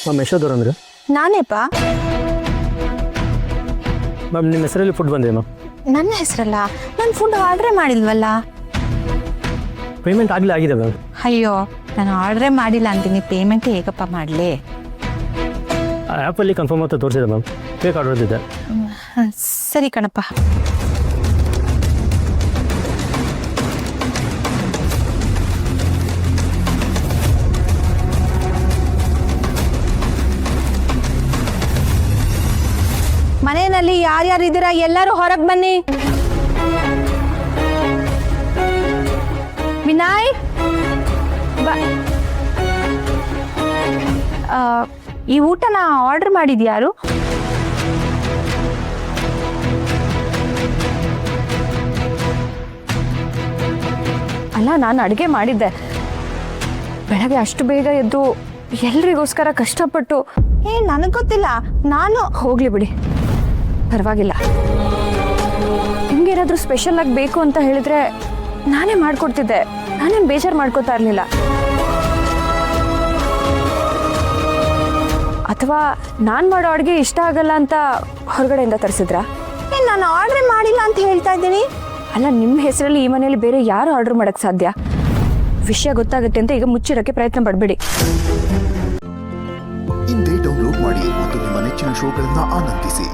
Ma'am Yashodhar ಅಂದ್ರೆ ನಾನೇಪ. Ma'am ನಿಮ್ಮ ಹೆಸರಲ್ಲಿ ಫುಡ್ ಬಂದಿದೆ ಮ್ಯಾಮ್. ನನ್ನ ಹೆಸರಲ್ಲ, ನಾನು ಫುಡ್ ಆರ್ಡ್ರೇ ಮಾಡಿಲ್ವಲ್ಲ. ಪೇಮೆಂಟ್ ಆಗಿದೆ ಮ್ಯಾಮ್. ಅಯ್ಯೋ, ನಾನು ಆರ್ಡ್ರೇ ಮಾಡಿಲ್ಲ ಅಂತೀನಿ, ಪೇಮೆಂಟ್ ಹೇಗಪ್ಪ ಮಾಡಲಿ? ಆ್ಯಪಲ್ಲಿ ಕನ್ಫರ್ಮ್ ಅಂತ ತೋರಿಸಿದೆ ಮ್ಯಾಮ್. ಫೇಕ್ ಆರ್ಡರ್ ಇದೆ. ಸರಿ ಕಣಪ್ಪ. ಮನೆಯಲ್ಲಿ ಯಾರ್ಯಾರು ಇದ್ದೀರಾ ಎಲ್ಲರೂ ಹೊರಗೆ ಬನ್ನಿ. ವಿನಾಯ್ ಈ ಊಟನ ಆರ್ಡರ್ ಮಾಡಿದ್ಯಾರು? ಅಲ್ಲ, ನಾನು ಅಡುಗೆ ಮಾಡಿದ್ದೆ ಬೆಳಗ್ಗೆ. ಅಷ್ಟು ಬೇಗ ಎದ್ದು ಎಲ್ರಿಗೋಸ್ಕರ ಕಷ್ಟಪಟ್ಟು. ನನಗೆ ಗೊತ್ತಿಲ್ಲ, ನಾನು ಹೋಗ್ಲಿ ಬಿಡಿ, ಪರವಾಗಿಲ್ಲ. ನಿಮ್ಗೇನಾದರೂ ಸ್ಪೆಷಲ್ ಆಗಿ ಬೇಕು ಅಂತ ಹೇಳಿದ್ರೆ ನಾನೇ ಮಾಡ್ಕೊಡ್ತಿದ್ದೆ. ನಾನೇನು ಬೇಜಾರು ಮಾಡ್ಕೋತಾ ಇರಲಿಲ್ಲ. ಅಥವಾ ನಾನು ಮಾಡೋ ಅಡುಗೆ ಇಷ್ಟ ಆಗಲ್ಲ ಅಂತ ಹೊರಗಡೆಯಿಂದ ತರಿಸಿದ್ರಾ? ನಾನು ಆರ್ಡ್ರೇ ಮಾಡಿಲ್ಲ ಅಂತ ಹೇಳ್ತಾ ಇದ್ದೀನಿ. ಅಲ್ಲ, ನಿಮ್ಮ ಹೆಸರಲ್ಲಿ ಈ ಮನೆಯಲ್ಲಿ ಬೇರೆ ಯಾರು ಆರ್ಡರ್ ಮಾಡೋಕ್ಕೆ ಸಾಧ್ಯ? ವಿಷಯ ಗೊತ್ತಾಗುತ್ತೆ ಅಂತ ಈಗ ಮುಚ್ಚಿಡೋಕ್ಕೆ ಪ್ರಯತ್ನ ಪಡಬೇಡಿ. ಇಂದೇ ಡೌನ್ಲೋಡ್ ಮಾಡಿ ಮತ್ತು ನಿಮ್ಮ ನೆಚ್ಚಿನ ಶೋಗಳನ್ನು ಆನಂದಿಸಿ.